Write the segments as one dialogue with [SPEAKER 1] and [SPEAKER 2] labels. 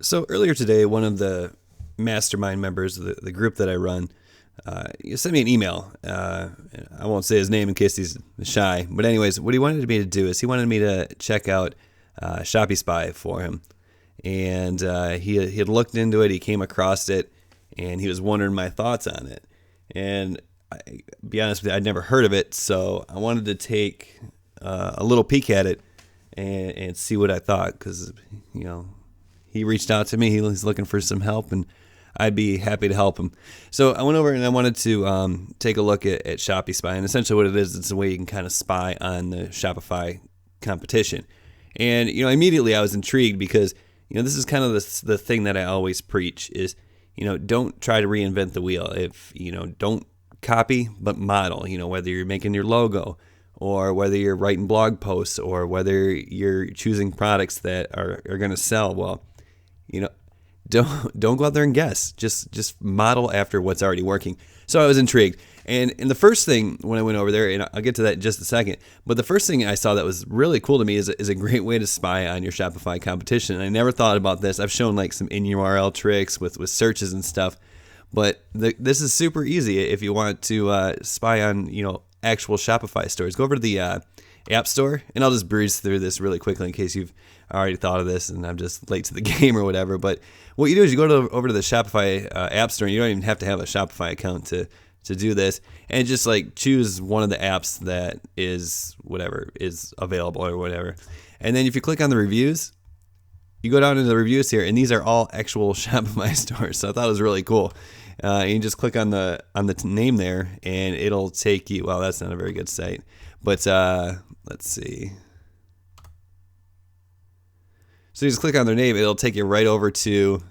[SPEAKER 1] So earlier today, one of the mastermind members of the group that I run sent me an email. I won't say his name in case he's shy. But anyways, what he wanted me to do is he wanted me to check out Shopify for him. And he had looked into it, he came across it, and he was wondering my thoughts on it. And be honest with you, I'd never heard of it, so I wanted to take a little peek at it and see what I thought, because he reached out to me. He's looking for some help, and I'd be happy to help him. So I went over and I wanted to take a look at Shopify, and essentially what it is, it's a way you can kind of spy on the Shopify competition. And immediately I was intrigued because this is kind of the thing that I always preach is don't try to reinvent the wheel. If don't copy but model. Whether you're making your logo, or whether you're writing blog posts, or whether you're choosing products that are going to sell. Well, don't go out there and guess. Just model after what's already working. So I was intrigued. And the first thing when I went over there, and I'll get to that in just a second, but the first thing I saw that was really cool to me is a great way to spy on your Shopify competition. And I never thought about this. I've shown like some in-URL tricks with searches and stuff, but this is super easy if you want to spy on actual Shopify stores. Go over to the App Store, and I'll just breeze through this really quickly in case you've already thought of this and I'm just late to the game or whatever. But what you do is you go over to the Shopify App Store, and you don't even have to have a Shopify account to do this, and just like choose one of the apps that is available or whatever. And then if you click on the reviews, you go down into the reviews here, and these are all actual Shopify stores. So I thought it was really cool. You just click on the name there, and it'll take you. Well, that's not a very good site, but let's see. So you just click on their name, it'll take you right over to.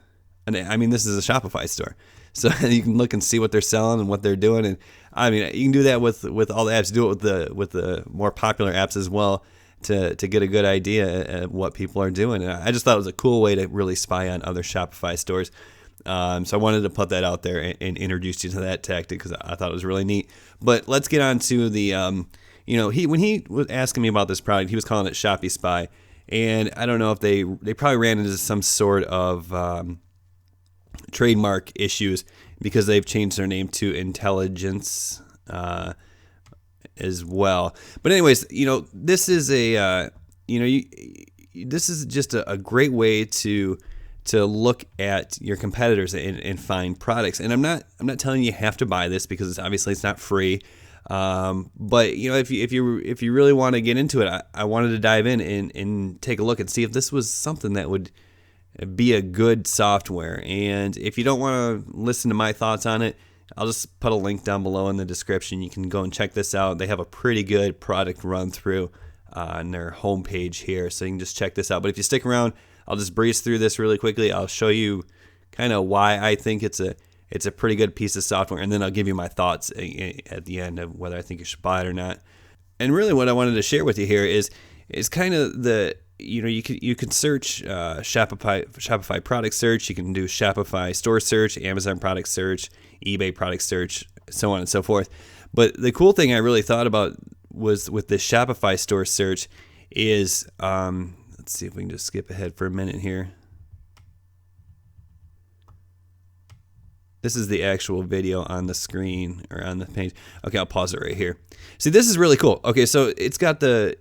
[SPEAKER 1] This is a Shopify store, so you can look and see what they're selling and what they're doing. And you can do that with all the apps. Do it with the more popular apps as well to get a good idea of what people are doing. And I just thought it was a cool way to really spy on other Shopify stores. So I wanted to put that out there and introduce you to that tactic because I thought it was really neat. But let's get on to the, when he was asking me about this product, he was calling it Shopify. And I don't know if they probably ran into some sort of trademark issues because they've changed their name to Intelligence as well. But anyways, this is this is just a great way to look at your competitors and find products. And I'm not telling you have to buy this because obviously it's not free. But if you really want to get into it, I wanted to dive in and take a look and see if this was something that would be a good software. And if you don't want to listen to my thoughts on it, I'll just put a link down below in the description. You can go and check this out. They have a pretty good product run through on their homepage here, so you can just check this out. But if you stick around, I'll just breeze through this really quickly. I'll show you kind of why I think it's a pretty good piece of software, and then I'll give you my thoughts at the end of whether I think you should buy it or not. And really what I wanted to share with you here is kind of you can search Shopify product search, you can do Shopify store search, Amazon product search, eBay product search, so on and so forth. But the cool thing I really thought about was with the Shopify store search is, let's see if we can just skip ahead for a minute here. This is the actual video on the screen or on the page. Okay, I'll pause it right here. See, this is really cool. Okay, so it's got the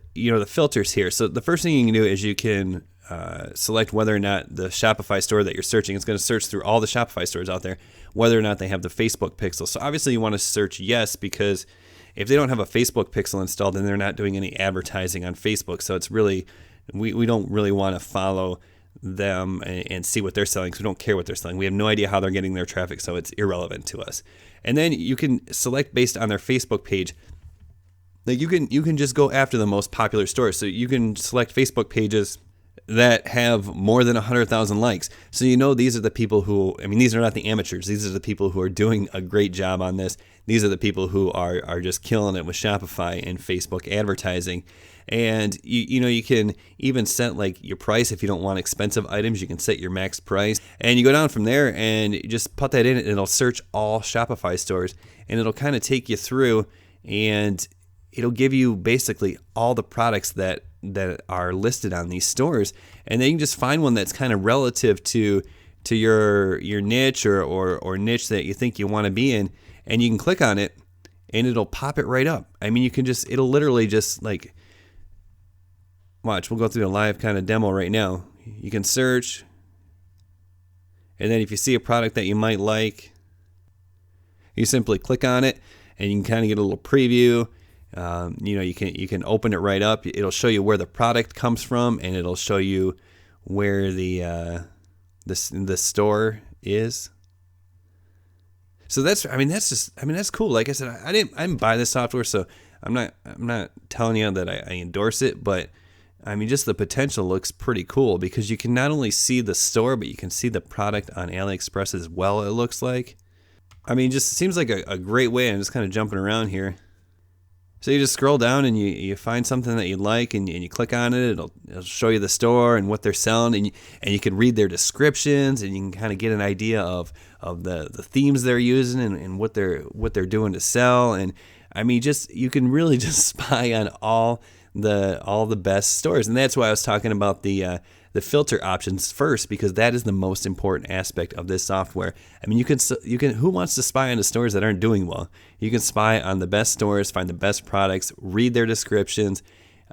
[SPEAKER 1] filters here. So the first thing you can do is you can select whether or not the Shopify store that you're searching, it's going to search through all the Shopify stores out there, whether or not they have the Facebook pixel. So obviously you want to search yes, because if they don't have a Facebook pixel installed, then they're not doing any advertising on Facebook. So it's really, we don't really want to follow them and see what they're selling because we don't care what they're selling. We have no idea how they're getting their traffic, so it's irrelevant to us. And then you can select based on their Facebook page. Like you can just go after the most popular stores. So you can select Facebook pages that have more than 100,000 likes. So these are the people who, these are not the amateurs. These are the people who are doing a great job on this. These are the people who are just killing it with Shopify and Facebook advertising. And you can even set like your price. If you don't want expensive items, you can set your max price. And you go down from there and you just put that in and it'll search all Shopify stores. And it'll kind of take you through and it'll give you basically all the products that are listed on these stores, and then you can just find one that's kind of relative to your niche or niche that you think you want to be in, and you can click on it and it'll pop it right up. I mean, it'll literally just like, watch, we'll go through a live kind of demo right now. You can search, and then if you see a product that you might like, you simply click on it and you can kind of get a little preview. You can open it right up. It'll show you where the product comes from, and it'll show you where the store is. So that's cool. Like I said, I didn't buy this software, so I'm not telling you that I endorse it, but I mean, just the potential looks pretty cool because you can not only see the store, but you can see the product on Aliexpress as well, it looks like. I mean, just seems like a great way. I'm just kind of jumping around here. So you just scroll down and you find something that you like, and you click on it. It'll show you the store and what they're selling, and you can read their descriptions, and you can kind of get an idea of the themes they're using and what they're doing to sell. And I mean, you can really just spy on all the best stores, and that's why I was talking about the filter options first, because that is the most important aspect of this software. I mean, you can who wants to spy on the stores that aren't doing well? You can spy on the best stores, find the best products, read their descriptions,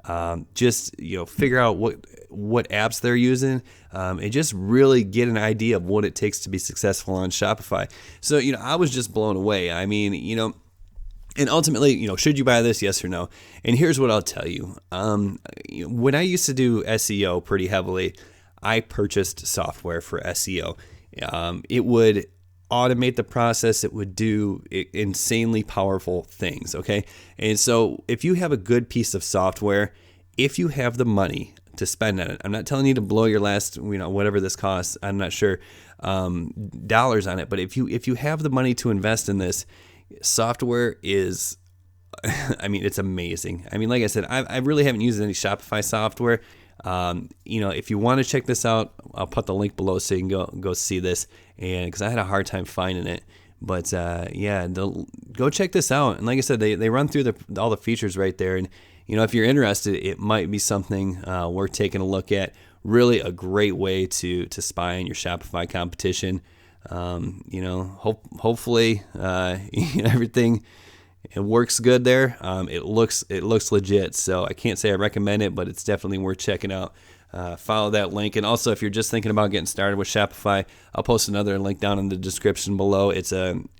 [SPEAKER 1] figure out what apps they're using, and just really get an idea of what it takes to be successful on Shopify. So, I was just blown away. I mean, and ultimately, should you buy this? Yes or no? And here's what I'll tell you. When I used to do SEO pretty heavily, I purchased software for SEO. It would automate the process. It would do insanely powerful things, okay? And so if you have a good piece of software, if you have the money to spend on it, I'm not telling you to blow your last, whatever this costs, I'm not sure, dollars on it, but if you have the money to invest in this, software is, I mean, it's amazing. I mean, like I said, I really haven't used any Shopify software. If you want to check this out, I'll put the link below so you can go see this. And because I had a hard time finding it, but go check this out. And like I said, they run through all the features right there. And if you're interested, it might be something worth taking a look at. Really, a great way to spy on your Shopify competition. Hopefully, everything, it works good there. It looks legit. So I can't say I recommend it, but it's definitely worth checking out. Follow that link. And also, if you're just thinking about getting started with Shopify, I'll post another link down in the description below. It's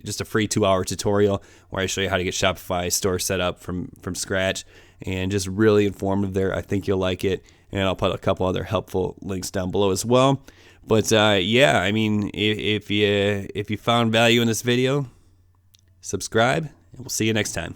[SPEAKER 1] just a free 2-hour tutorial where I show you how to get Shopify store set up from scratch, and just really informative there. I think you'll like it. And I'll put a couple other helpful links down below as well. But I mean, if you found value in this video, subscribe, and we'll see you next time.